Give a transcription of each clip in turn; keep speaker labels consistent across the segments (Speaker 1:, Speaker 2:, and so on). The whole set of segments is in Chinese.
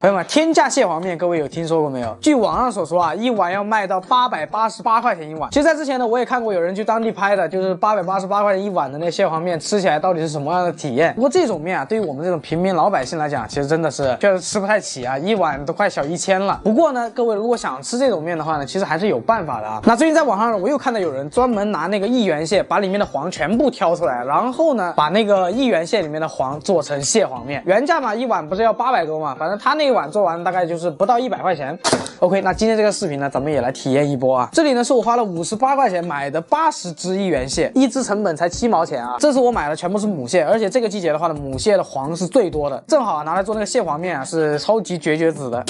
Speaker 1: 朋友们，天价蟹黄面，各位有听说过没有？据网上所说啊，一碗要卖到888块钱一碗。其实在之前呢，我也看过有人去当地拍的，就是888块钱一碗的那蟹黄面，吃起来到底是什么样的体验？不过这种面啊，对于我们这种平民老百姓来讲，其实真的是确实吃不太起啊，一碗都快小1000了。不过呢，各位如果想吃这种面的话呢，其实还是有办法的啊。那最近在网上呢，我又看到有人专门拿那个1元蟹，把里面的黄全部挑出来，然后呢，把那个1元蟹里面的黄做成蟹黄面，原价嘛，一碗不是要800多嘛，反正他那一碗做完大概就是不到100块钱。OK， 那今天这个视频呢，咱们也来体验一波啊。这里呢是我花了58块钱买的80只1元蟹，一只成本才7毛钱啊。这次我买的全部是母蟹，而且这个季节的话呢，母蟹的黄是最多的，正好拿来做那个蟹黄面啊，是超级绝子的。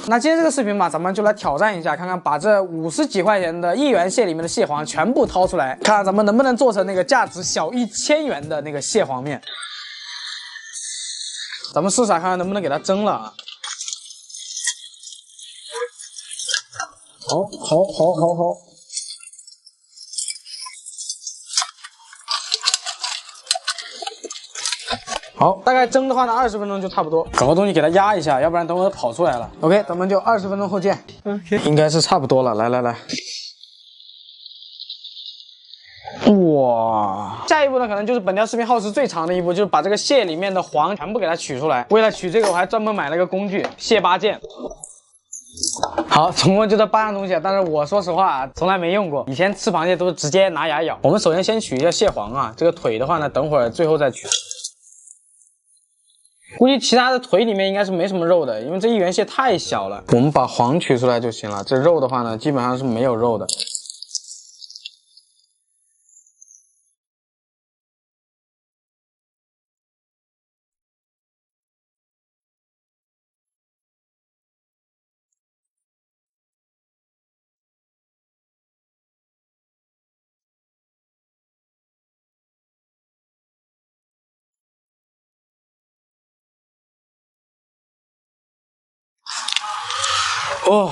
Speaker 1: 那今天这个视频嘛，咱们就来挑战一下，看看把这50几块钱的1元蟹里面的蟹黄全部掏出来，看看咱们能不能做成那个价值小1000元的那个蟹黄面。咱们试试看看能不能给它蒸了啊。好。好，大概蒸的话呢，20分钟就差不多。搞个东西给它压一下，要不然等会儿跑出来了。OK， 咱们就20分钟后见。应该是差不多了。来。哇，下一步呢，可能就是本条视频耗时最长的一步，就是把这个蟹里面的黄全部给它取出来。为了取这个，我还专门买了个工具，蟹八件。好，总共就这8样东西，但是我说实话啊，从来没用过。以前吃螃蟹都是直接拿牙咬。我们首先先取一下蟹黄啊，这个腿的话呢，等会儿最后再取。估计其他的腿里面应该是没什么肉的，因为这1元蟹太小了。我们把黄取出来就行了。这肉的话呢，基本上是没有肉的。哦，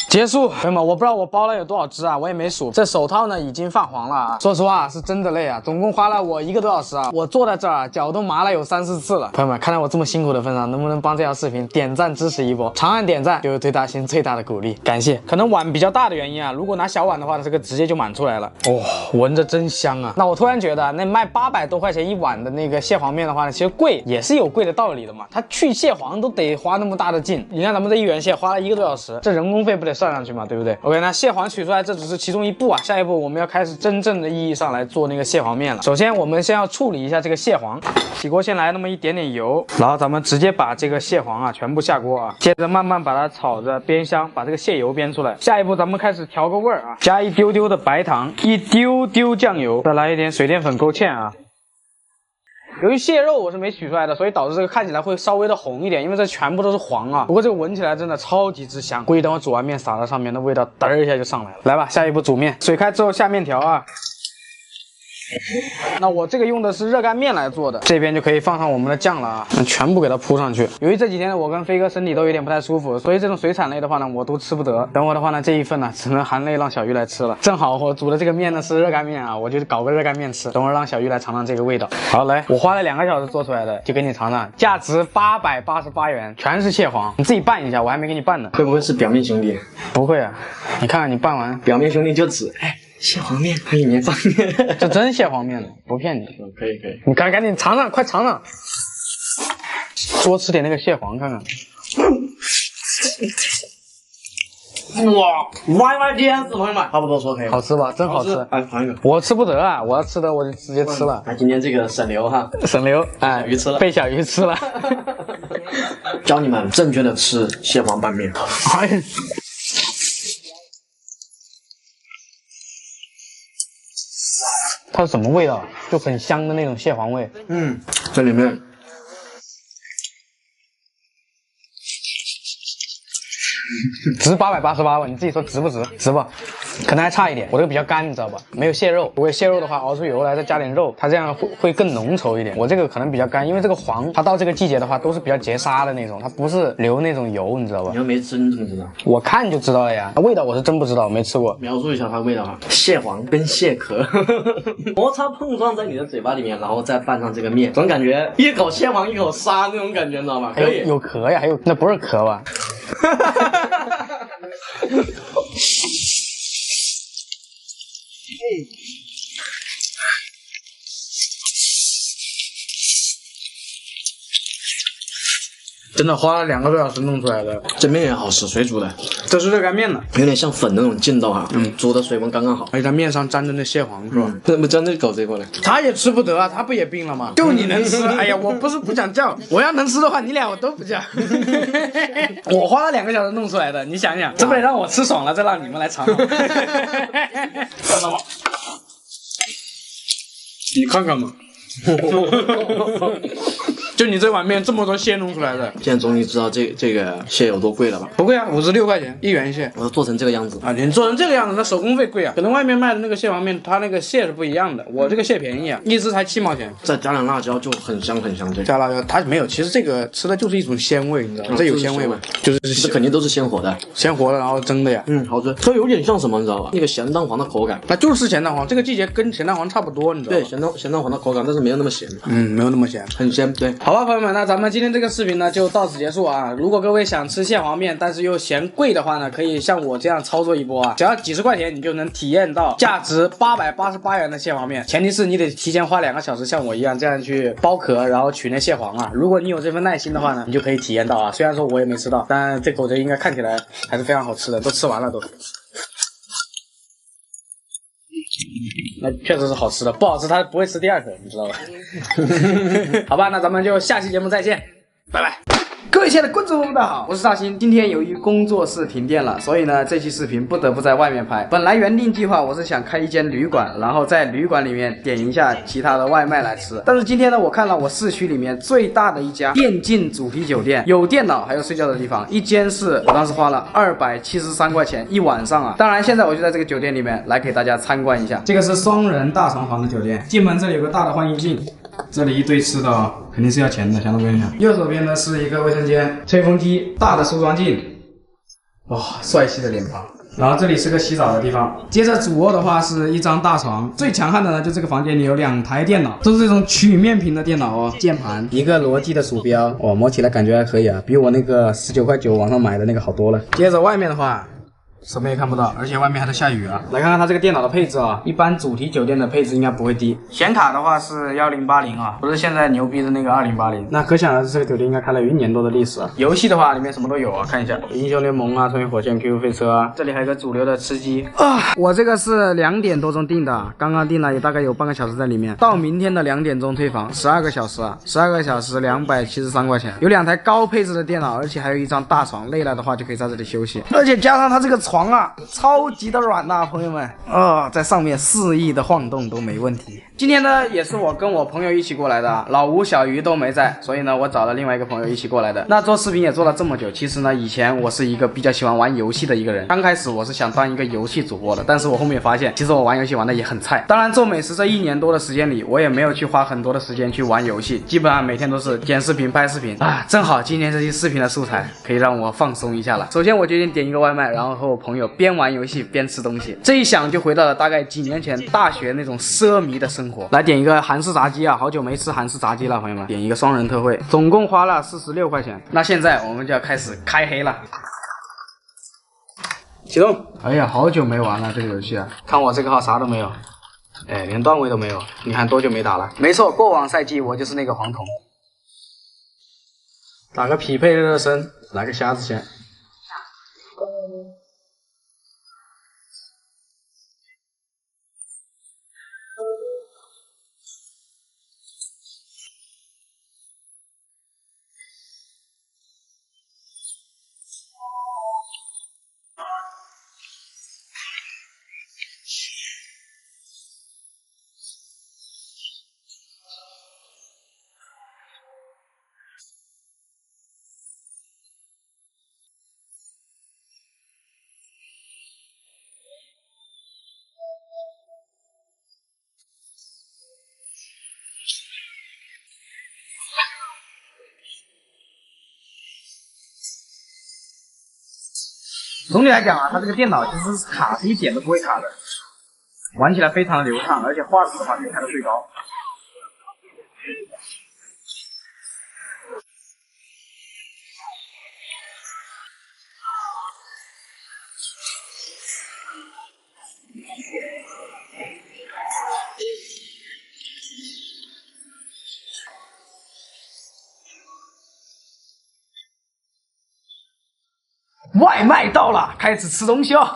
Speaker 1: 结束，朋友们，我不知道我包了有多少只啊，我也没数。这手套呢已经泛黄了啊，说实话是真的累啊，总共花了我1个多小时啊，我坐在这儿啊，脚都麻了有3、4次了。朋友们，看在我这么辛苦的份上，能不能帮这条视频点赞支持一波？长按点赞就是对大新最大的鼓励，感谢。可能碗比较大的原因啊，如果拿小碗的话，这个直接就满出来了。哦，闻着真香啊。那我突然觉得，那卖800多块钱一碗的那个蟹黄面的话呢，其实贵也是有贵的道理的嘛。它去蟹黄都得花那么大的劲，你看咱们这1元蟹花了1个多小时，这人工费不得算上去嘛，对不对 ？OK， 那蟹黄取出来，这只是其中一步啊，下一步我们要开始真正的意义上来做那个蟹黄面了。首先，我们先要处理一下这个蟹黄，起锅先来那么一点点油，然后咱们直接把这个蟹黄啊全部下锅啊，接着慢慢把它炒着煸香，把这个蟹油煸出来。下一步咱们开始调个味儿啊，加一丢丢的白糖，一丢丢酱油，再来一点水淀粉勾芡啊。由于蟹肉我是没取出来的，所以导致这个看起来会稍微的红一点，因为这全部都是黄啊。不过这个闻起来真的超级之香，估计等我煮完面撒在上面，那味道嘚儿一下就上来了。来吧，下一步煮面，水开之后下面条啊。那我这个用的是热干面来做的，这边就可以放上我们的酱了啊，全部给它铺上去。由于这几天呢，我跟飞哥身体都有点不太舒服，所以这种水产类的话呢，我都吃不得。等会的话呢，这一份呢，只能含泪让小鱼来吃了。正好我煮的这个面呢是热干面啊，我就搞个热干面吃。等会让小鱼来尝尝这个味道。好，来，我花了2个小时做出来的，就给你尝尝，价值888元，全是蟹黄，你自己拌一下，我还没给你拌呢。
Speaker 2: 会不会是表面兄弟？
Speaker 1: 不会啊，你看看你拌完，
Speaker 2: 表面兄弟就指蟹黄面可以面放面，
Speaker 1: 这真蟹黄面的，不骗你。
Speaker 2: 可以，
Speaker 1: 你赶紧尝尝，快尝尝，多吃点那个蟹黄看看。
Speaker 2: 哇，YY 坚持朋友们，差不多说可以了，
Speaker 1: 好吃吧？真好吃。
Speaker 2: 哎，尝一个。
Speaker 1: 我吃不得啊，我要吃的我就直接吃了。
Speaker 2: 那今天这个省流哈，
Speaker 1: 省流，哎，
Speaker 2: 小鱼吃了，
Speaker 1: 被小鱼吃了。
Speaker 2: 教你们正确的吃蟹黄拌面。
Speaker 1: 哎。它是什么味道？就很香的那种蟹黄味。
Speaker 2: 这里面
Speaker 1: 值888吧？你自己说值不值？值吧。可能还差一点。我这个比较干，你知道吧？没有蟹肉。如果蟹肉的话，熬出油来再加点肉，它这样会更浓稠一点。我这个可能比较干，因为这个黄它到这个季节的话都是比较结沙的那种，它不是流那种油，你知道吧？
Speaker 2: 你要没吃你怎么知道？
Speaker 1: 我看就知道了呀。味道我是真不知道，没吃过。
Speaker 2: 描述一下它的味道啊，蟹黄跟蟹壳摩擦碰撞在你的嘴巴里面，然后再拌上这个面，总感觉一口蟹黄一口沙那种感觉，你知道吗？可以。
Speaker 1: 有壳呀，还有那不是壳吧？真的花了2个多小时弄出来的，
Speaker 2: 这面也好吃，水煮的，
Speaker 1: 这是热干面呢，
Speaker 2: 有点像粉的那种劲道哈。煮的水温刚刚好，
Speaker 1: 而且它面上沾着那蟹黄是吧？
Speaker 2: 怎么真的搞这个呢？
Speaker 1: 他也吃不得啊，他不也病了吗？就你能吃？哎呀，我不是不想叫，我要能吃的话，你俩我都不叫。我花了2个小时弄出来的，你想想，这不得让我吃爽了，再让你们来尝。你看看嘛。就你这碗面这么多蟹弄出来的，
Speaker 2: 现在终于知道这个蟹有多贵了吧？
Speaker 1: 不贵啊，56块钱1元蟹。
Speaker 2: 我要做成这个样子
Speaker 1: 啊！你做成这个样子，那手工费贵啊。可能外面卖的那个蟹黄面，它那个蟹是不一样的。我这个蟹便宜啊，一只才7毛钱。
Speaker 2: 再加点辣椒就很香很香。这
Speaker 1: 加辣椒它没有，其实这个吃的就是一种鲜味，你知道吗？这有鲜味吗？就是
Speaker 2: 这肯定都是鲜活的，
Speaker 1: 鲜活的，然后蒸的呀。
Speaker 2: 好吃。它有点像什么，你知道吧？那个咸蛋黄的口感。
Speaker 1: 那就是咸蛋黄，这个季节跟咸蛋黄差不多，你知道吗？
Speaker 2: 对，咸蛋黄的口感，但是没有那么咸。
Speaker 1: 没有那么咸，
Speaker 2: 很鲜。对，
Speaker 1: 好吧，朋友们，那咱们今天这个视频呢就到此结束啊。如果各位想吃蟹黄面，但是又嫌贵的话呢，可以像我这样操作一波啊，只要几十块钱你就能体验到价值888元的蟹黄面。前提是你得提前花2个小时，像我一样这样去剥壳，然后取那蟹黄啊。如果你有这份耐心的话呢，你就可以体验到啊。虽然说我也没吃到，但这口子应该看起来还是非常好吃的，都吃完了都。那确实是好吃的，不好吃他不会吃第2口，你知道吧？好吧，那咱们就下期节目再见，拜拜。各位亲爱的观众们，大家好，我是大新。今天由于工作室停电了，所以呢这期视频不得不在外面拍。本来原定计划我是想开一间旅馆，然后在旅馆里面点一下其他的外卖来吃。但是今天呢，我看了我市区里面最大的一家电竞主题酒店，有电脑还有睡觉的地方，一间是我当时花了273块钱1晚上啊。当然现在我就在这个酒店里面来给大家参观一下。这个是双人大床房的酒店，进门这里有个大的换衣镜。这里一堆吃的啊，肯定是要钱的，想都不用想。右手边呢是一个卫生间、吹风机、大的梳妆镜，哇，帅气的脸庞。然后这里是个洗澡的地方。接着主卧的话是一张大床，最强悍的呢就这个房间里有2台电脑，都是这种曲面屏的电脑哦，键盘，一个罗技的鼠标，哦，摸起来感觉还可以啊，比我那个19.9块网上买的那个好多了。接着外面的话。什么也看不到，而且外面还在下雨啊！来看看它这个电脑的配置啊，一般主题酒店的配置应该不会低。显卡的话是1080啊，不是现在牛逼的那个2080。那可想而知，这个酒店应该开了有1年多的历史啊。游戏的话，里面什么都有啊，看一下，英雄联盟啊，穿越火线、QQ 飞车啊，这里还有个主流的吃鸡啊。我这个是2点多钟订的，刚刚订了也大概有半个小时在里面，到明天的2点钟退房，12个小时啊，12个小时273块钱，有2台高配置的电脑，而且还有一张大床，累了的话就可以在这里休息，而且加上它这个床啊，超级的软呐，朋友们啊，在上面肆意的晃动都没问题。今天呢，也是我跟我朋友一起过来的啊，老吴、小鱼都没在，所以呢，我找了另外一个朋友一起过来的。那做视频也做了这么久，其实呢，以前我是一个比较喜欢玩游戏的一个人。刚开始我是想当一个游戏主播的，但是我后面发现，其实我玩游戏玩的也很菜。当然，做美食这1年多的时间里，我也没有去花很多的时间去玩游戏，基本上每天都是剪视频、拍视频啊。正好今天这期视频的素材可以让我放松一下了。首先，我决定点一个外卖，然后和我朋友边玩游戏边吃东西。这一想就回到了大概几年前大学那种奢靡的生活。来点一个韩式炸鸡啊，好久没吃韩式炸鸡了，朋友们。点一个双人特惠，总共花了46块钱。那现在我们就要开始开黑了。启动！哎呀，好久没玩了这个游戏啊！看我这个号啥都没有，哎，连段位都没有。你看多久没打了？没错，过往赛季我就是那个黄铜。打个匹配热身，来个瞎子先。
Speaker 3: 总体来讲啊，它这个电脑其实是卡是一点都不会卡的，玩起来非常的流畅，而且画质的话可以开到最高。外卖到了，开始吃东西哦。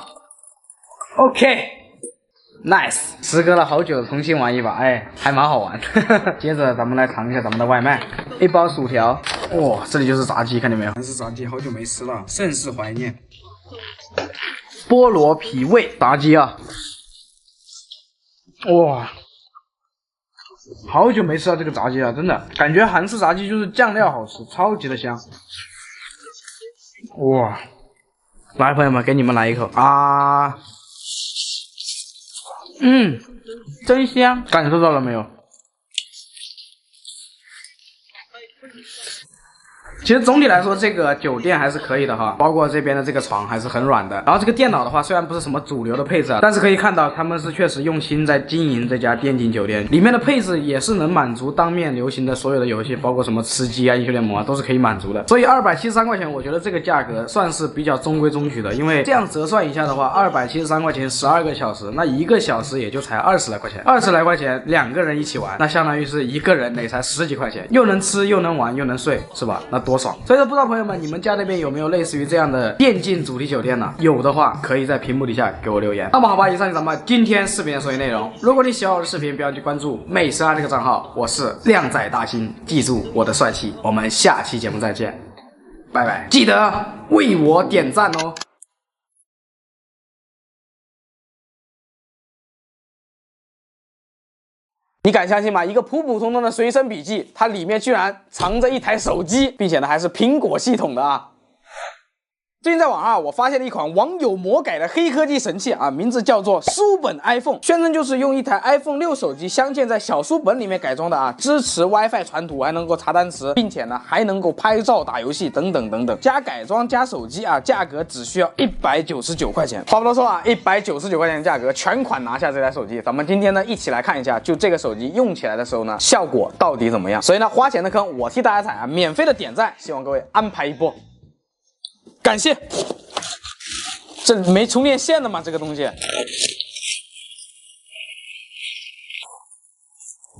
Speaker 3: OK，nice，时隔了好久重新玩一把，哎，还蛮好玩。接着咱们来尝一下咱们的外卖，一包薯条。哇，这里就是炸鸡，看见没有？韩式炸鸡，好久没吃了，甚是怀念。菠萝皮味炸鸡啊，哇，好久没吃到这个炸鸡了，真的感觉韩式炸鸡就是酱料好吃，超级的香。哇！来，朋友们，给你们来一口啊！真香，感受到了没有？其实总体来说，这个酒店还是可以的哈，包括这边的这个床还是很软的。然后这个电脑的话，虽然不是什么主流的配置啊，但是可以看到他们是确实用心在经营这家电竞酒店，里面的配置也是能满足当面流行的所有的游戏，包括什么吃鸡啊、英雄联盟啊，都是可以满足的。所以273块钱，我觉得这个价格算是比较中规中矩的，因为这样折算一下的话，273块钱12个小时，那1个小时也就才20来块钱，20来块钱2个人一起玩，那相当于是一个人得才10几块钱，又能吃又能玩又能睡，是吧？那多爽！所以说，不知道朋友们，你们家那边有没有类似于这样的电竞主题酒店呢？有的话，可以在屏幕底下给我留言。那么好吧，以上就是咱们今天视频的所有内容。如果你喜欢我的视频，不要去关注美食啊这个账号，我是靓仔大新，记住我的帅气。我们下期节目再见，拜拜！记得为我点赞哦。
Speaker 1: 你敢相信吗？一个普普通通的随身笔记，它里面居然藏着一台手机，并且呢还是苹果系统的啊！最近在网上我发现了一款网友魔改的黑科技神器啊，名字叫做书本 iPhone， 宣称就是用一台 iPhone 6手机镶嵌在小书本里面改装的啊，支持 WiFi 传图，还能够查单词，并且呢还能够拍照、打游戏等等等等，加改装加手机啊，价格只需要199块钱。话不多说啊，199块钱的价格全款拿下这台手机。咱们今天呢一起来看一下，就这个手机用起来的时候呢，效果到底怎么样？所以呢，花钱的坑我替大家踩啊，免费的点赞，希望各位安排一波。感谢，这没充电线的吗？这个东西，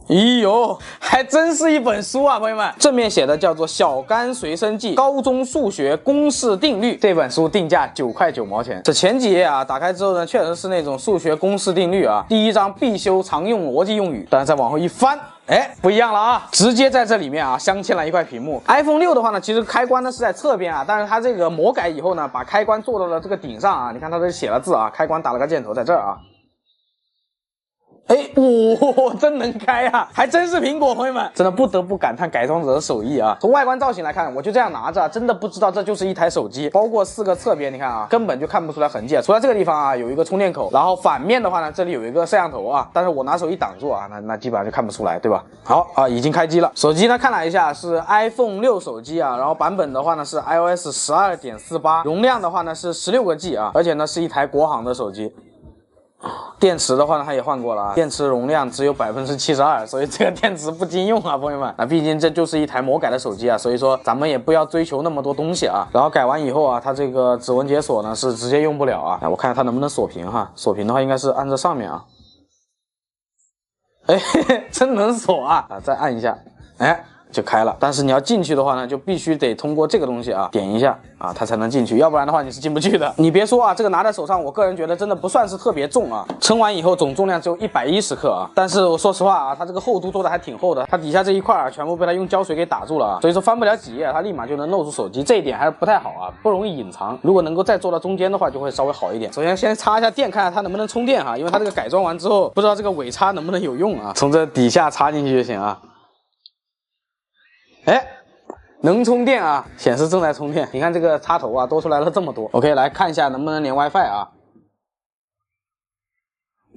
Speaker 1: 咦呦，还真是一本书啊，朋友们！正面写的叫做《小甘随身记：高中数学公式定律》，这本书定价9块9毛钱。这前几页啊，打开之后呢，确实是那种数学公式定律啊，第一章必修常用逻辑用语，但是再往后一翻。哎，不一样了啊！直接在这里面啊镶嵌了一块屏幕。iPhone 6的话呢，其实开关呢是在侧边啊，但是它这个魔改以后呢，把开关做到了这个顶上啊。你看它这里写了字啊，开关打了个箭头在这儿啊。哎，哇，真能开啊！还真是苹果，朋友们，真的不得不感叹改装者的手艺啊。从外观造型来看，我就这样拿着，真的不知道这就是一台手机。包括4个侧边，你看啊，根本就看不出来痕迹。除了这个地方啊，有一个充电口，然后反面的话呢，这里有一个摄像头啊，但是我拿手一挡住啊，那基本上就看不出来，对吧？好啊，已经开机了。手机呢，看了一下是 iPhone 6手机啊，然后版本的话呢是 iOS 12.48，容量的话呢是16个 G 啊，而且呢是一台国行的手机。电池的话呢，它也换过了啊，电池容量只有72%，所以这个电池不经用啊，朋友们。那毕竟这就是一台魔改的手机啊，所以说咱们也不要追求那么多东西啊。然后改完以后啊，它这个指纹解锁呢是直接用不了啊。我看看它能不能锁屏哈，锁屏的话应该是按这上面啊。哎，真能锁啊！再按一下，哎。就开了，但是你要进去的话呢，就必须得通过这个东西啊，点一下啊，它才能进去，要不然的话你是进不去的。你别说啊，这个拿在手上，我个人觉得真的不算是特别重啊，称完以后总重量只有110克啊。但是我说实话啊，它这个厚度做的还挺厚的，它底下这一块啊，全部被它用胶水给打住了啊，所以说翻不了几页，它立马就能露出手机，这一点还是不太好啊，不容易隐藏。如果能够再做到中间的话，就会稍微好一点。首先先插一下电，看看它能不能充电哈，因为它这个改装完之后，不知道这个尾插能不能有用啊，从这底下插进去就行啊。哎，能充电啊，显示正在充电。你看这个插头啊，多出来了这么多。OK， 来看一下能不能连 WiFi 啊。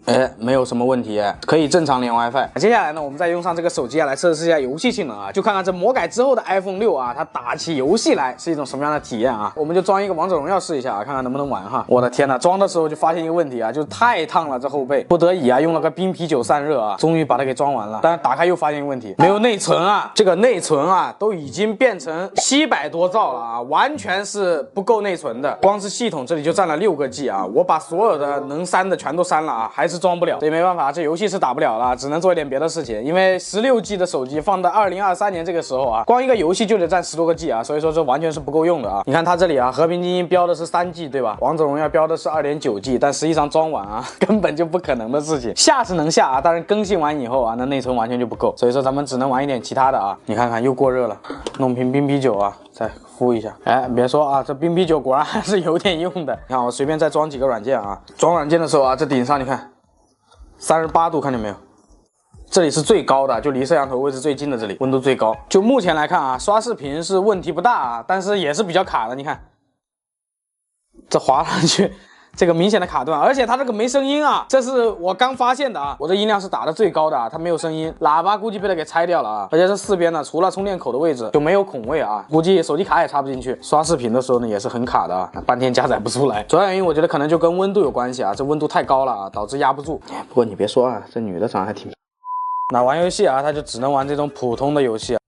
Speaker 3: 哎，没有什么问题，可以正常连 WiFi。接下来呢，我们再用上这个手机啊，来测试一下游戏性能啊，就看看这魔改之后的 iPhone 6啊，它打起游戏来是一种什么样的体验啊。我们就装一个王者荣耀试一下啊，看看能不能玩哈。我的天呐，装的时候就发现一个问题啊，就是太烫了这后背，不得已啊，用了个冰啤酒散热啊，终于把它给装完了。但是打开又发现一个问题，没有内存啊，这个内存啊都已经变成700多兆了啊，完全是不够内存的。光是系统这里就占了6个 G 啊，我把所有的能删的全都删了啊，还是装不了，所以没办法，这游戏是打不了了，只能做一点别的事情。因为16G 的手机放到2023年这个时候啊，光一个游戏就得占10多个 G 啊，所以说这完全是不够用的啊。你看它这里啊，和平精英标的是3G 对吧？王者荣耀标的是2.9G，但实际上装完啊，根本就不可能的事情。下是能下啊，但是更新完以后啊，那内存完全就不够，所以说咱们只能玩一点其他的啊。你看看又过热了，弄瓶冰啤酒啊，再敷一下。哎，别说啊，这冰啤酒果然还是有点用的。你看我随便再装几个软件啊，装软件的时候啊，这顶上你看38度，看见没有？这里是最高的，就离摄像头位置最近的这里，温度最高。就目前来看啊，刷视频是问题不大啊，但是也是比较卡的。你看，这滑上去，这个明显的卡顿，而且它这个没声音啊，这是我刚发现的啊。我的音量是打的最高的啊，它没有声音，喇叭估计被它给拆掉了啊。而且这四边呢，除了充电口的位置就没有孔位啊，估计手机卡也插不进去。刷视频的时候呢，也是很卡的啊，半天加载不出来。主要原因我觉得可能就跟温度有关系啊，这温度太高了啊，导致压不住。不过你别说啊，这女的长得还挺。那玩游戏啊，他就只能玩这种普通的游戏啊。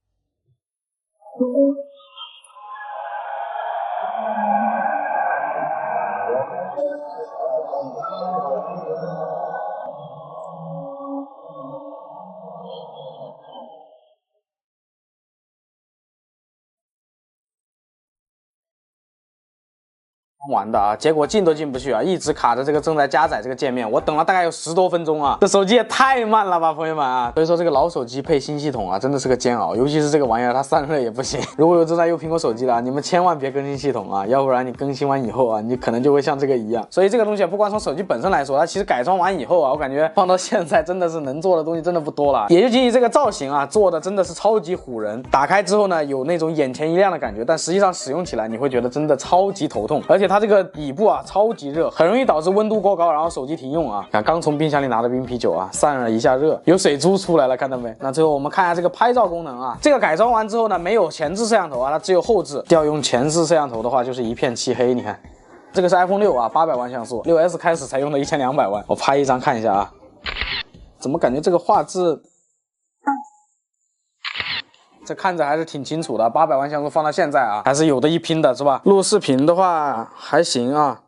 Speaker 3: 玩的啊，结果进都进不去啊，一直卡着这个正在加载这个界面，我等了大概有10多分钟啊，这手机也太慢了吧，朋友们啊！所以说这个老手机配新系统啊，真的是个煎熬，尤其是这个玩意儿，它散热也不行。如果有正在用苹果手机的啊，你们千万别更新系统啊，要不然你更新完以后啊，你可能就会像这个一样。所以这个东西不光从手机本身来说，它其实改装完以后啊，我感觉放到现在真的是能做的东西真的不多了，也就仅仅这个造型啊，做的真的是超级唬人。打开之后呢，有那种眼前一亮的感觉，但实际上使用起来你会觉得真的超级头痛，而且它这个底部啊超级热，很容易导致温度过高，然后手机停用啊。看刚从冰箱里拿的冰啤酒啊，散了一下热，有水珠出来了，看到没？那最后我们看一下这个拍照功能啊，这个改装完之后呢，没有前置摄像头啊，它只有后置。调用前置摄像头的话，就是一片漆黑。你看，这个是 iPhone 6啊，800万像素，6S 开始才用的1200万。我拍一张看一下啊，怎么感觉这个画质？这看着还是挺清楚的，800万像素放到现在啊，还是有的一拼的，是吧？录视频的话还行啊，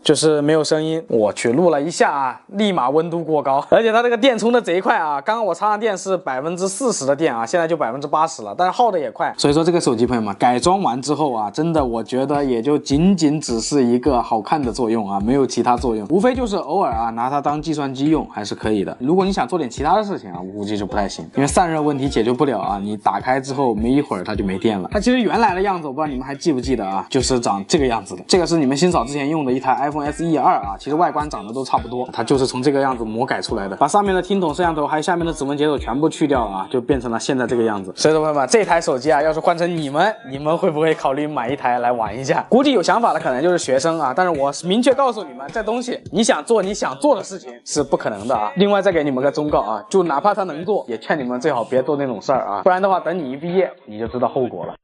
Speaker 3: 就是没有声音。我去，录了一下啊，立马温度过高，而且它这个电充的贼快啊！刚刚我插上电是40%的电啊，现在就80%了，但是耗的也快。所以说这个手机朋友们改装完之后啊，真的我觉得也就仅只是一个好看的作用啊，没有其他作用，无非就是偶尔啊拿它当计算机用还是可以的。如果你想做点其他的事情啊，我估计就不太行，因为散热问题解决不了啊，你打开之后没一会儿它就没电了。它其实原来的样子我不知道你们还记不记得啊，就是长这个样子的。这个是你们新嫂之前用的一台 iPhone SE 2啊，其实外观长得都差不多，它就是从这个样子魔改出来的，把上面的听筒摄像头还有下面的指纹解锁全部去掉了啊，就变成了现在这个样子。所以说朋友们，这台手机啊，要是换成你们会不会考虑买一台来玩一下？估计有想法的可能就是学生啊，但是我明确告诉你们，这东西你想做你想做的事情是不可能的啊。另外再给你们个忠告啊，就哪怕它能做，也劝你们最好别做那种事儿啊，不然的话，等你一毕业你就知道后果了。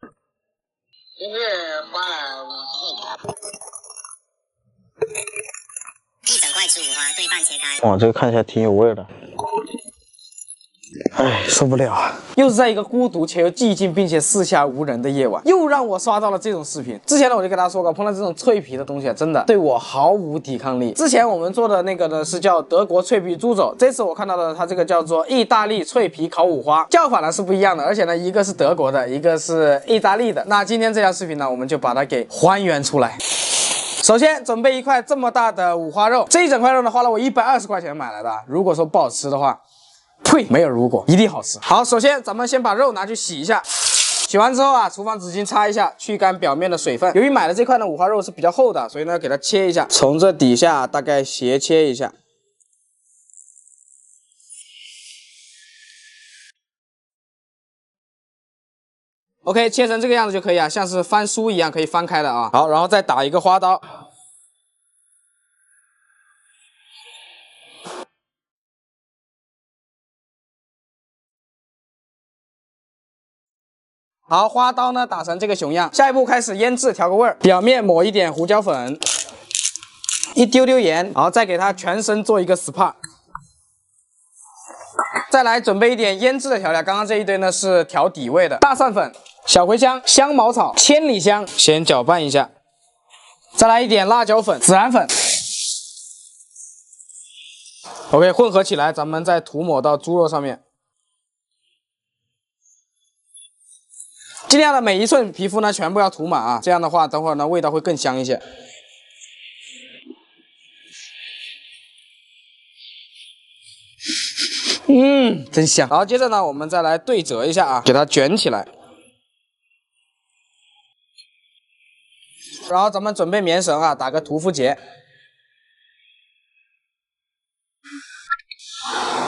Speaker 4: 今日花了50亿。一整块吃五花，对半切开。
Speaker 3: 哇，这个看起来挺有味的。哎，受不了啊！又是在一个孤独且又寂静并且四下无人的夜晚，又让我刷到了这种视频。之前呢，我就跟大家说过，碰到这种脆皮的东西啊，真的对我毫无抵抗力。之前我们做的那个呢是叫德国脆皮猪肘，这次我看到的它这个叫做意大利脆皮烤五花，叫法呢是不一样的，而且呢一个是德国的，一个是意大利的。那今天这条视频呢，我们就把它给还原出来。首先准备一块这么大的五花肉，这一整块肉呢花了我120块钱买来的。如果说不好吃的话，呸，没有如果，一定好吃。好，首先咱们先把肉拿去洗一下，洗完之后啊，厨房纸巾擦一下，去干表面的水分。由于买的这块呢五花肉是比较厚的，所以呢给它切一下，从这底下大概斜切一下。OK， 切成这个样子就可以啊，像是翻书一样可以翻开的啊。好，然后再打一个花刀。好，花刀呢打成这个熊样，下一步开始腌制，调个味儿。表面抹一点胡椒粉，一丢丢盐，然后再给它全身做一个 SPA。再来准备一点腌制的调料，刚刚这一堆呢是调底味的，大蒜粉、小茴香、香茅草、千里香，先搅拌一下。再来一点辣椒粉、孜然粉。OK， 混合起来，咱们再涂抹到猪肉上面。尽量的每一寸皮肤呢全部要涂满啊，这样的话，等会儿呢味道会更香一些。真香。然后接着呢，我们再来对折一下啊，给它卷起来。然后咱们准备棉绳啊，打个屠夫结。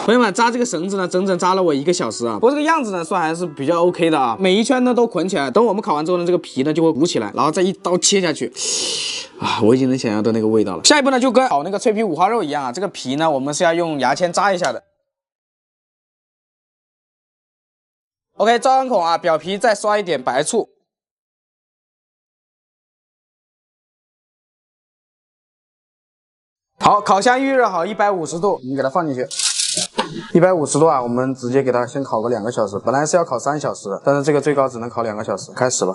Speaker 3: 朋友们，扎这个绳子呢，整整扎了我1个小时啊。不过这个样子呢，算还是比较 OK 的啊。每一圈呢都捆起来，等我们烤完之后呢，这个皮呢就会鼓起来，然后再一刀切下去。啊，我已经能想象到那个味道了。下一步呢，就跟烤那个脆皮五花肉一样啊，这个皮呢，我们是要用牙签扎一下的。OK， 照完孔啊，表皮再刷一点白醋。好，烤箱预热好150度，你给它放进去。150度啊，我们直接给它先烤个2个小时。本来是要烤3小时的，但是这个最高只能烤2个小时。开始吧。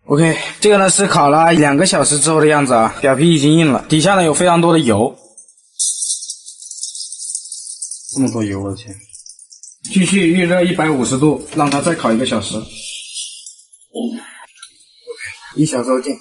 Speaker 3: OK， 这个呢是烤了2个小时之后的样子啊，表皮已经硬了，底下呢有非常多的油，这么多油，我的天！继续预热150度，让它再烤1个小时。1小时后见。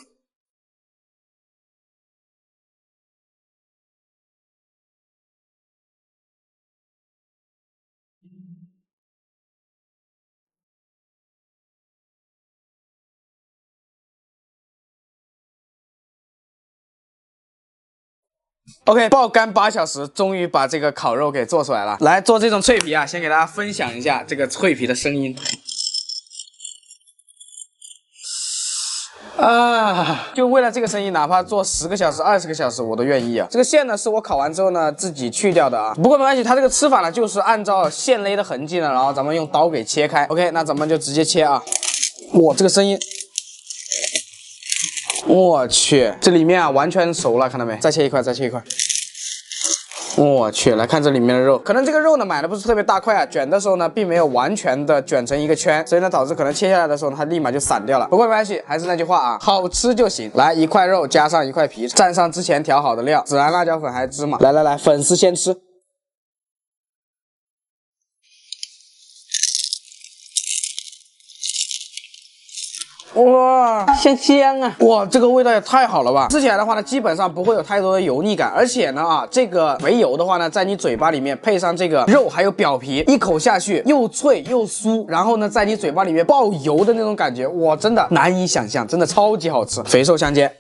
Speaker 3: OK， 爆肝8小时，终于把这个烤肉给做出来了。来做这种脆皮啊，先给大家分享一下这个脆皮的声音。啊，就为了这个声音，哪怕做10个小时、20个小时，我都愿意啊。这个线呢，是我烤完之后呢自己去掉的啊。不过没关系，它这个吃法呢，就是按照线勒的痕迹呢，然后咱们用刀给切开。OK， 那咱们就直接切啊。哇，这个声音，我去，这里面啊完全熟了，看到没？再切一块，再切一块。我去，来看这里面的肉，可能这个肉呢买的不是特别大块啊，卷的时候呢并没有完全的卷成一个圈，所以呢导致可能切下来的时候呢它立马就散掉了。不过没关系，还是那句话啊，好吃就行。来1块肉加上1块皮，蘸上之前调好的料，孜然、辣椒粉还有芝麻。来，粉丝先吃。哇，香啊！哇，这个味道也太好了吧！吃起来的话呢，基本上不会有太多的油腻感，而且呢这个肥油的话呢，在你嘴巴里面配上这个肉还有表皮，一口下去又脆又酥，然后呢在你嘴巴里面爆油的那种感觉，哇，真的难以想象，真的超级好吃，肥瘦相间。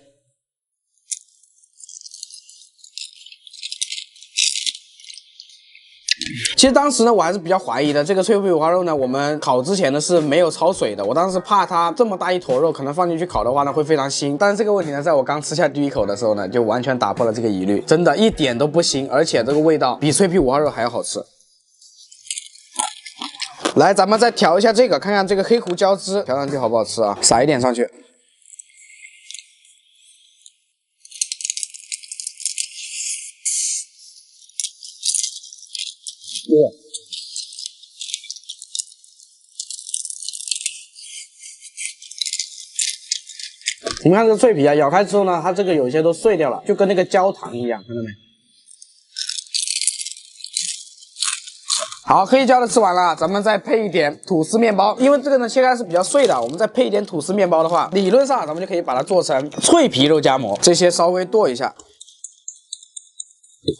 Speaker 3: 其实当时呢，我还是比较怀疑的，这个脆皮五花肉呢，我们烤之前呢是没有焯水的。我当时怕它这么大一坨肉，可能放进去烤的话呢会非常腥。但是这个问题呢，在我刚吃下第1口的时候呢，就完全打破了这个疑虑，真的一点都不腥，而且这个味道比脆皮五花肉还要好吃。来，咱们再调一下这个，看看这个黑胡椒汁调上去好不好吃啊？撒一点上去。哇！你看这个脆皮啊，咬开之后呢，它这个有些都碎掉了，就跟那个焦糖一样，看到没？好，黑椒的吃完了，咱们再配一点吐司面包，因为这个呢切开是比较碎的，我们再配一点吐司面包的话，理论上咱们就可以把它做成脆皮肉夹馍，这些稍微剁一下。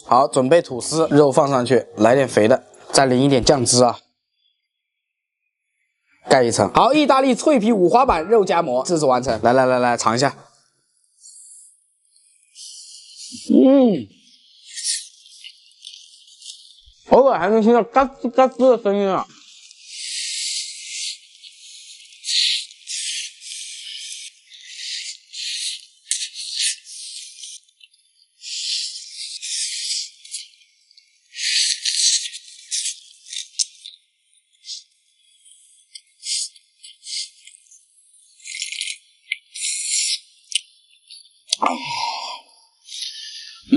Speaker 3: 好，准备吐司，肉放上去，来点肥的，再淋一点酱汁啊，盖一层。好，意大利脆皮五花板肉夹馍制作完成，来，尝一下。偶尔还能听到嘎吱嘎吱的声音啊。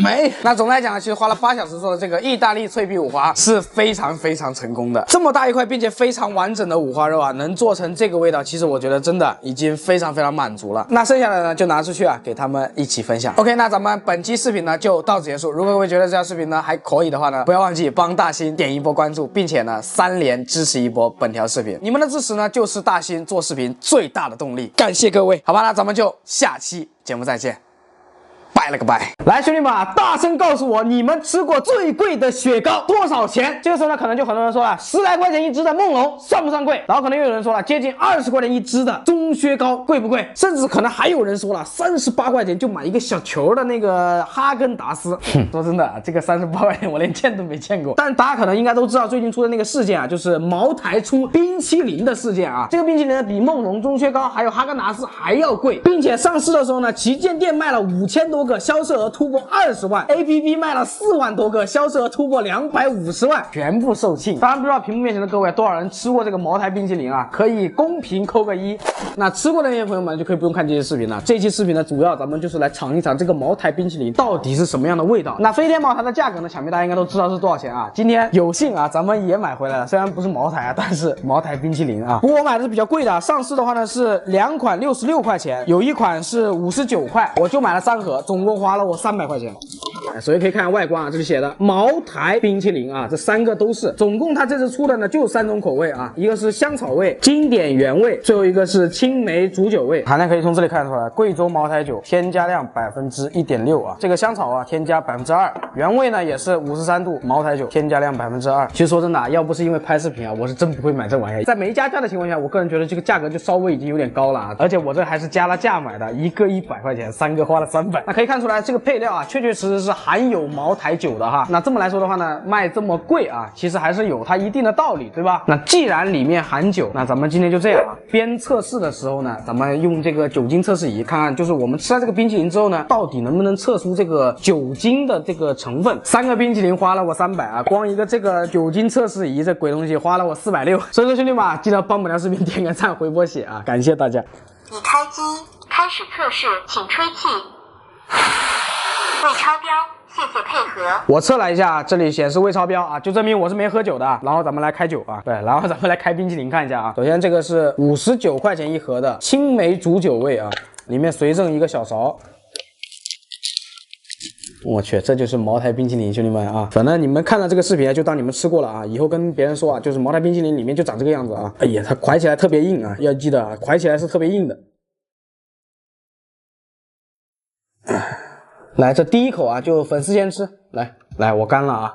Speaker 1: 没。那总的来讲，其实花了8小时做的这个意大利脆皮五花是非常成功的。这么大一块并且非常完整的五花肉啊，能做成这个味道，其实我觉得真的已经非常满足了。那剩下的呢，就拿出去啊，给他们一起分享。OK， 那咱们本期视频呢就到此结束。如果各位觉得这条视频呢还可以的话呢，不要忘记帮大新点一波关注，并且呢3连支持一波本条视频。你们的支持呢就是大新做视频最大的动力，感谢各位。好吧，那咱们就下期节目再见。拜了个拜！来，兄弟们啊，大声告诉我，你们吃过最贵的雪糕多少钱？这个时候呢，可能就很多人说了，10来块钱一支的梦龙算不算贵？然后可能又有人说了，接近20块钱一支的钟薛高贵不贵？甚至可能还有人说了，38块钱就买一个小球的那个哈根达斯。说真的啊，这个38块钱我连见都没见过。但大家可能应该都知道最近出的那个事件啊，就是茅台出冰淇淋的事件啊。这个冰淇淋呢，比梦龙、钟薛高还有哈根达斯还要贵，并且上市的时候呢，旗舰店卖了5000多个，销售额突破20万 ，APP 卖了4万多个，销售额突破250万，全部售罄。当然不知道屏幕面前的各位多少人吃过这个茅台冰淇淋啊？可以公屏扣个1。那吃过的那些朋友们就可以不用看这些视频了。这期视频呢，主要咱们就是来尝一尝这个茅台冰淇淋到底是什么样的味道。那飞天茅台的价格呢，想必大家应该都知道是多少钱啊？今天有幸啊，咱们也买回来了，虽然不是茅台啊，但是茅台冰淇淋啊。不过我买的是比较贵的，上市的话呢是2款66块钱，有一款是59块，我就买了3盒，总共花了我300块钱。所以可以看外观啊，这里写的茅台冰淇淋啊，这3个都是。总共它这次出的呢就3种口味啊，一个是香草味、经典原味，最后一个是青梅煮酒味。含量可以从这里看出来，贵州茅台酒添加量1.6%啊，这个香草啊添加2%，原味呢也是53度茅台酒添加量2%。其实说真的啊，要不是因为拍视频啊，我是真不会买这玩意儿。在没加价的情况下，我个人觉得这个价格就稍微已经有点高了啊，而且我这还是加了价买的，一个100块钱，3个花了300。那可以看出来这个配料啊，确实是含有茅台酒的哈。那这么来说的话呢，卖这么贵啊，其实还是有它一定的道理，对吧？那既然里面含酒，那咱们今天就这样啊，边测试的时候呢，咱们用这个酒精测试仪看看，就是我们吃了这个冰淇淋之后呢，到底能不能测出这个酒精的这个成分。3个冰淇淋花了我300啊，光一个这个酒精测试仪这鬼东西花了我460。所以说兄弟们啊，记得帮本条视频点个赞、回波血啊，感谢大家。
Speaker 5: 已开机，开始测试，请吹气。未超标，谢谢配合。
Speaker 1: 我测了一下，这里显示未超标啊，就证明我是没喝酒的。然后咱们来开酒啊，对，然后咱们来开冰淇淋看一下啊。首先这个是59块钱一盒的青梅煮酒味啊，里面随赠一个小勺。我去，这就是茅台冰淇淋，兄弟们啊！反正你们看到这个视频就当你们吃过了啊，以后跟别人说啊，就是茅台冰淇淋里面就长这个样子啊。哎呀，它蒯起来特别硬啊，要记得啊，蒯起来是特别硬的。来，这第一口啊，就粉丝先吃。来，我干了啊！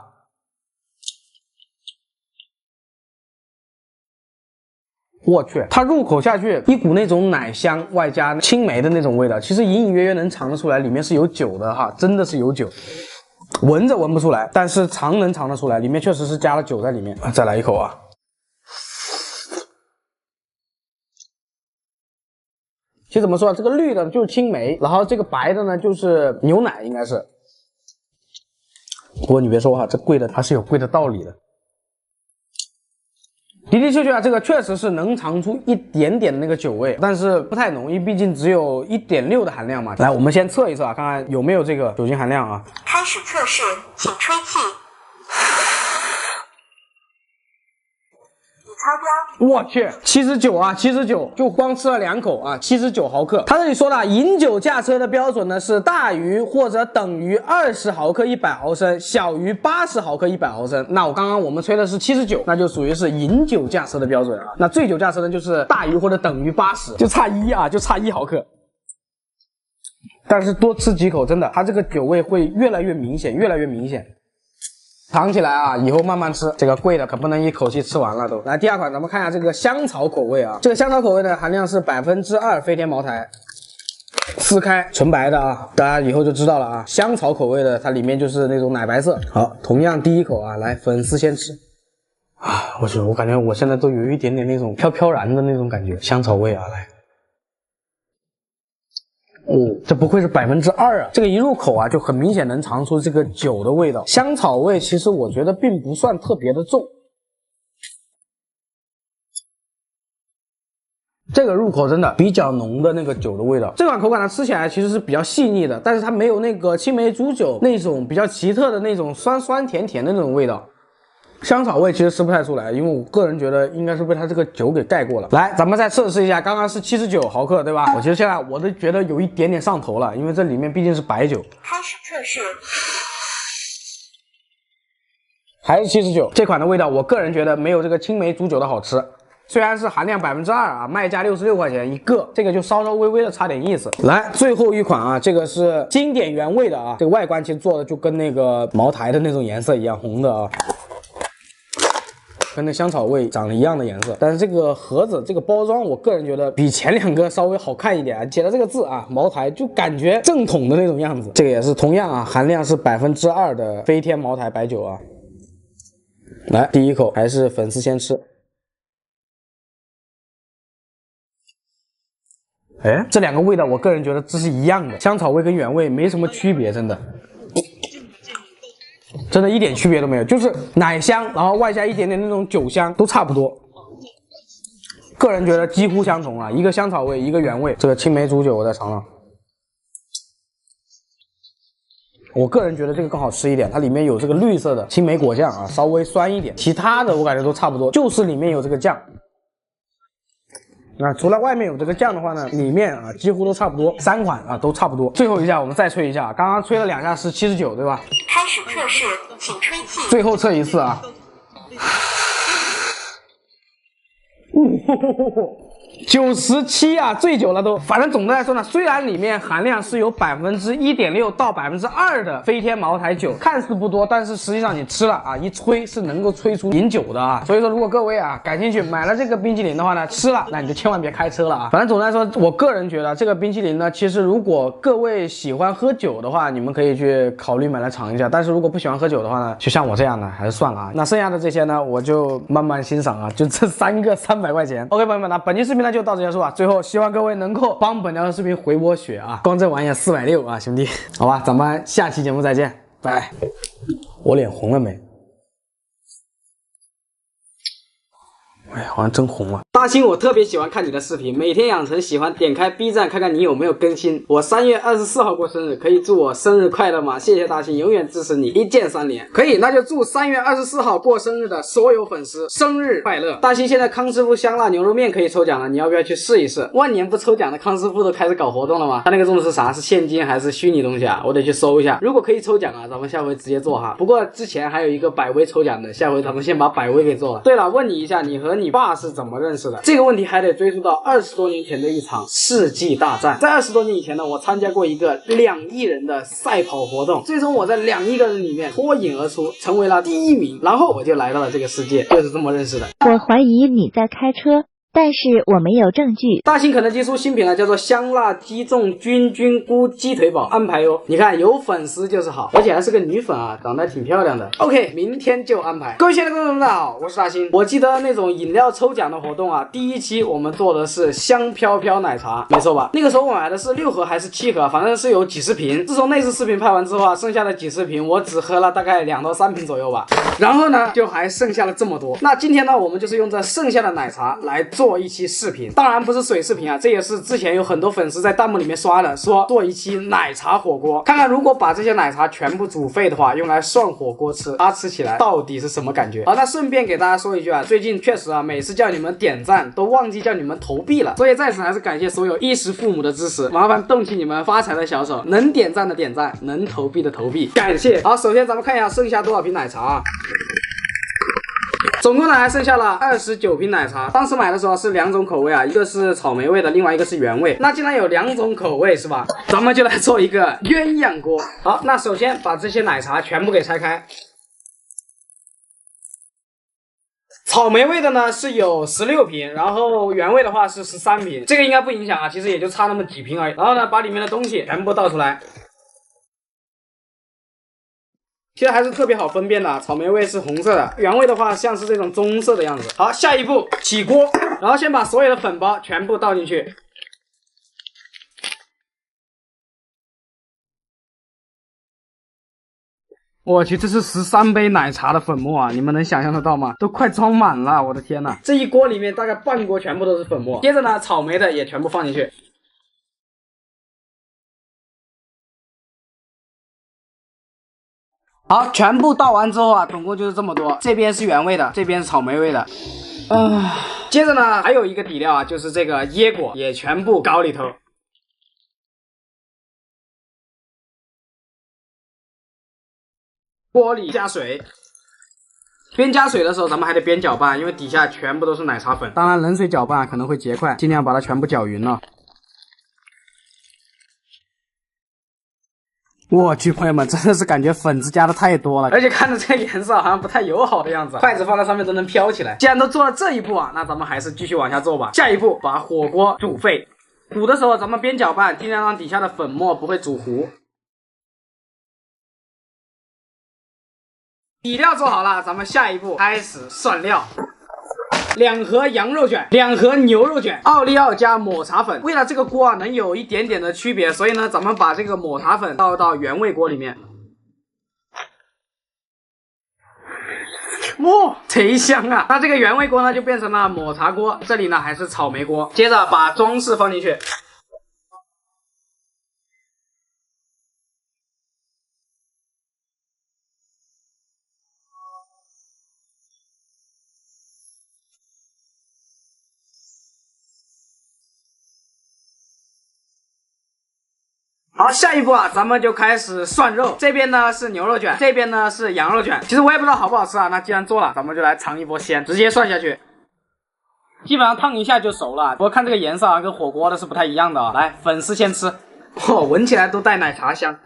Speaker 1: 我去，它入口下去一股那种奶香，外加青梅的那种味道，其实隐隐约约能尝得出来，里面是有酒的哈，真的是有酒。闻着闻不出来，但是尝能尝得出来，里面确实是加了酒在里面。再来一口啊！其实怎么说啊，这个绿的就是青梅，然后这个白的呢就是牛奶，应该是。不过你别说哈，这贵的它是有贵的道理的。的的确确啊，这个确实是能尝出一点点的那个酒味，但是不太浓，因为毕竟只有1.6的含量嘛。来，我们先测一测啊，看看有没有这个酒精含量啊。
Speaker 5: 开始测试，请吹气。超标！我去，79啊，79，就光吃了2口啊，79毫克。他这里说了，饮酒驾车的标准呢是大于或者等于20毫克100毫升，小于80毫克100毫升。那我们吹的是79，那就属于是饮酒驾车的标准啊。那醉酒驾车呢就是大于或者等于80，就差1啊，就差1毫克。但是多吃几口，真的，它这个酒味会越来越明显，越来越明显。尝起来啊，以后慢慢吃，这个贵的可不能一口气吃完了都。来，第2款，咱们看一下这个香草口味啊，这个香草口味的含量是2%，飞天茅台，撕开纯白的啊，大家以后就知道了啊。香草口味的，它里面就是那种奶白色。好，同样第1口啊，来，粉丝先吃啊，我感觉我现在都有一点点那种飘飘然的那种感觉，香草味啊，来。这不愧是2%啊！这个一入口啊，就很明显能尝出这个酒的味道。香草味其实我觉得并不算特别的重，这个入口真的比较浓的那个酒的味道。这款口感呢，吃起来其实是比较细腻的，但是它没有那个青梅煮酒那种比较奇特的那种酸酸甜甜的那种味道。香草味其实吃不太出来，因为我个人觉得应该是被它这个酒给盖过了。来，咱们再测试一下，刚刚是79毫克，对吧？我其实现在我都觉得有一点点上头了，因为这里面毕竟是白酒。
Speaker 6: 开始测试。
Speaker 5: 还是79，这款的味道，我个人觉得没有这个青梅煮酒的好吃。虽然是含量2%啊，卖价66块钱一个，这个就稍稍微微的差点意思。来，最后一款啊，这个是经典原味的啊，这个外观其实做的就跟那个茅台的那种颜色一样，红的啊。跟那香草味长得一样的颜色，但是这个盒子这个包装，我个人觉得比前两个稍微好看一点，写的这个字啊，茅台就感觉正统的那种样子。这个也是同样啊，含量是2%的飞天茅台白酒啊。来，第一口还是粉丝先吃。哎，这两个味道，我个人觉得这是一样的，香草味跟原味没什么区别，真的。真的一点区别都没有，就是奶香，然后外加一点点那种酒香，都差不多。个人觉得几乎相同啊，一个香草味，一个原味。这个青梅煮酒我再尝尝，我个人觉得这个更好吃一点，它里面有这个绿色的青梅果酱啊，稍微酸一点。其他的我感觉都差不多，就是里面有这个酱。那除了外面有这个酱的话呢，里面啊几乎都差不多，3款啊都差不多。最后一下我们再吹一下，刚刚吹了2下是79，对吧？
Speaker 6: 开始测试，请吹气。
Speaker 5: 最后测一次啊。97啊，醉酒了都。反正总的来说呢，虽然里面含量是有1.6%到2%的飞天茅台酒，看似不多，但是实际上你吃了啊，一吹是能够吹出饮酒的啊。所以说，如果各位啊感兴趣买了这个冰淇淋的话呢，吃了那你就千万别开车了啊。反正总的来说，我个人觉得这个冰淇淋呢，其实如果各位喜欢喝酒的话，你们可以去考虑买来尝一下。但是如果不喜欢喝酒的话呢，就像我这样的，还是算了啊。那剩下的这些呢，我就慢慢欣赏啊，就这3个300块钱。OK， 朋友们，那本期视频呢就到此结束啊。最后希望各位能够帮本条视频回波血啊，光这玩意儿460啊，兄弟，好吧，咱们下期节目再见，拜拜。我脸红了没？哎，好像真红了。大兴，我特别喜欢看你的视频，每天养成喜欢，点开 B 站看看你有没有更新。我3月24号过生日，可以祝我生日快乐吗？谢谢大兴，永远支持你，一键3连。可以，那就祝3月24号过生日的所有粉丝生日快乐。大兴，现在康师傅香辣牛肉面可以抽奖了，你要不要去试一试？万年不抽奖的康师傅都开始搞活动了吗？他那个中的是啥？是现金还是虚拟东西啊？我得去搜一下。如果可以抽奖啊，咱们下回直接做哈。不过之前还有一个百威抽奖的，下回咱们先把百威给做了。对了，问你一下，你和你爸是怎么认识的？这个问题还得追溯到20多年前的一场世纪大战。在20多年以前呢，我参加过一个2亿人的赛跑活动，最终我在2亿个人里面脱颖而出，成为了第1名，然后我就来到了这个世界，就是这么认识的。
Speaker 7: 我怀疑你在开车，但是我没有证据。
Speaker 5: 大兴肯德基出新品了，叫做香辣鸡枞菌菇鸡腿堡，安排哟。你看有粉丝就是好，而且还是个女粉啊，长得挺漂亮的。OK， 明天就安排。各位亲爱的观众们，大家好，我是大兴。我记得那种饮料抽奖的活动啊，第1期我们做的是香飘飘奶茶，没错吧？那个时候我买的是6盒还是7盒，反正是有几十瓶。自从那次视频拍完之后啊，剩下的几十瓶我只喝了大概2到3瓶左右吧。然后呢，就还剩下了这么多。那今天呢，我们就是用这剩下的奶茶来做一期视频，当然不是水视频啊，这也是之前有很多粉丝在弹幕里面刷的，说做一期奶茶火锅，看看如果把这些奶茶全部煮沸的话，用来涮火锅吃，它吃起来到底是什么感觉？好，那顺便给大家说一句啊，最近确实啊，每次叫你们点赞都忘记叫你们投币了，所以在此还是感谢所有衣食父母的支持，麻烦动起你们发财的小手，能点赞的点赞，能投币的投币，感谢。好，首先咱们看一下剩下多少瓶奶茶啊。总共呢还剩下了29瓶奶茶，当时买的时候是2种口味啊，一个是草莓味的，另外一个是原味。那既然有2种口味是吧，咱们就来做一个鸳鸯锅。好，那首先把这些奶茶全部给拆开。草莓味的呢是有16瓶，然后原味的话是13瓶，这个应该不影响啊，其实也就差那么几瓶而已。然后呢，把里面的东西全部倒出来。其实还是特别好分辨的啊，草莓味是红色的，原味的话像是这种棕色的样子。好，下一步起锅，然后先把所有的粉包全部倒进去。
Speaker 3: 我去，这是13杯奶茶的粉末啊！你们能想象得到吗？都快装满了，我的天呐！这一锅里面大概半锅全部都是粉末。接着呢，草莓的也全部放进去。好，全部倒完之后啊，总共就是这么多。这边是原味的，这边是草莓味的。接着呢，还有一个底料啊，就是这个椰果也全部搞里头。锅里加水，边加水的时候咱们还得边搅拌，因为底下全部都是奶茶粉。当然冷水搅拌可能会结块，尽量把它全部搅匀了。我去，朋友们，真的是感觉粉子加的太多了，而且看着这个颜色好像不太友好的样子，筷子放在上面都能飘起来。既然都做了这一步啊，那咱们还是继续往下做吧。下一步，把火锅煮沸。煮的时候咱们边搅拌，尽量让底下的粉末不会煮糊。底料做好了，咱们下一步开始涮料。2盒羊肉卷，2盒牛肉卷，奥利奥加抹茶粉。为了这个锅啊能有一点点的区别，所以呢，咱们把这个抹茶粉倒到原味锅里面。哇，贼香啊！那这个原味锅呢就变成了抹茶锅，这里呢还是草莓锅。接着把装饰放进去。好，下一步啊，咱们就开始涮肉。这边呢是牛肉卷，这边呢是羊肉卷。其实我也不知道好不好吃啊，那既然做了，咱们就来尝一波鲜，直接涮下去。基本上烫一下就熟了，不过看这个颜色啊，跟火锅的是不太一样的啊。来，粉丝先吃，闻起来都带奶茶香。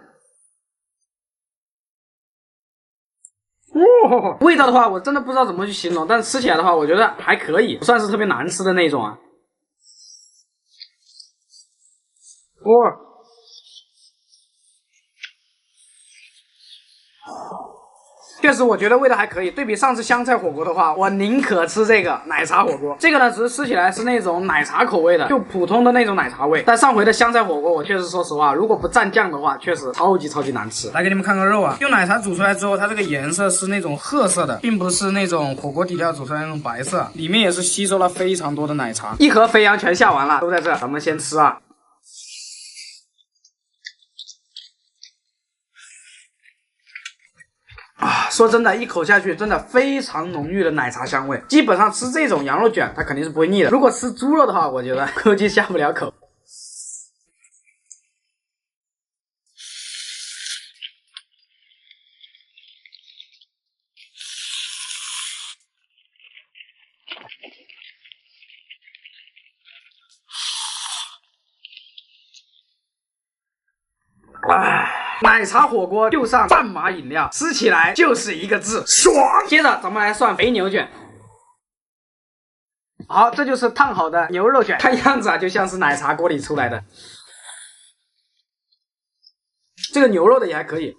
Speaker 3: 哇，味道的话我真的不知道怎么去形容，但是吃起来的话，我觉得还可以，不算是特别难吃的那种啊。哇。确实，我觉得味道还可以。对比上次香菜火锅的话，我宁可吃这个奶茶火锅。这个呢，只是吃起来是那种奶茶口味的，就普通的那种奶茶味。但上回的香菜火锅，我确实说实话，如果不蘸酱的话，确实超级难吃。来给你们看个肉啊，用奶茶煮出来之后，它这个颜色是那种褐色的，并不是那种火锅底料煮出来那种白色，里面也是吸收了非常多的奶茶。1盒肥羊全下完了，都在这，咱们先吃啊。说真的，一口下去，真的非常浓郁的奶茶香味。基本上吃这种羊肉卷，它肯定是不会腻的。如果吃猪肉的话，我觉得估计下不了口。奶茶火锅就上半码饮料，吃起来就是一个字爽。接着咱们来涮肥牛卷。好，这就是烫好的牛肉卷，看样子啊就像是奶茶锅里出来的。这个牛肉的也还可以。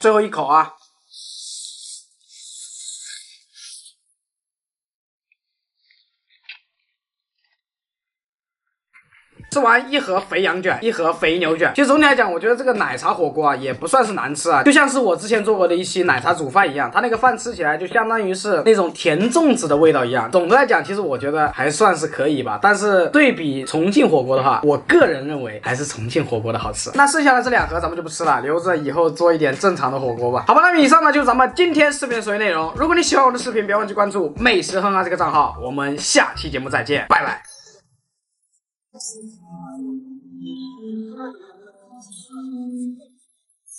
Speaker 3: 最后一口啊！吃完1盒肥羊卷，1盒肥牛卷。其实总体来讲，我觉得这个奶茶火锅啊，也不算是难吃啊，就像是我之前做过的一期奶茶煮饭一样，它那个饭吃起来就相当于是那种甜粽子的味道一样。总的来讲，其实我觉得还算是可以吧。但是对比重庆火锅的话，我个人认为还是重庆火锅的好吃。那剩下的这2盒咱们就不吃了，留着以后做一点正常的火锅吧。好吧，那么以上呢就是咱们今天视频的所有内容。如果你喜欢我的视频，别忘记关注美食哼啊这个账号。我们下期节目再见，拜拜。Thank you.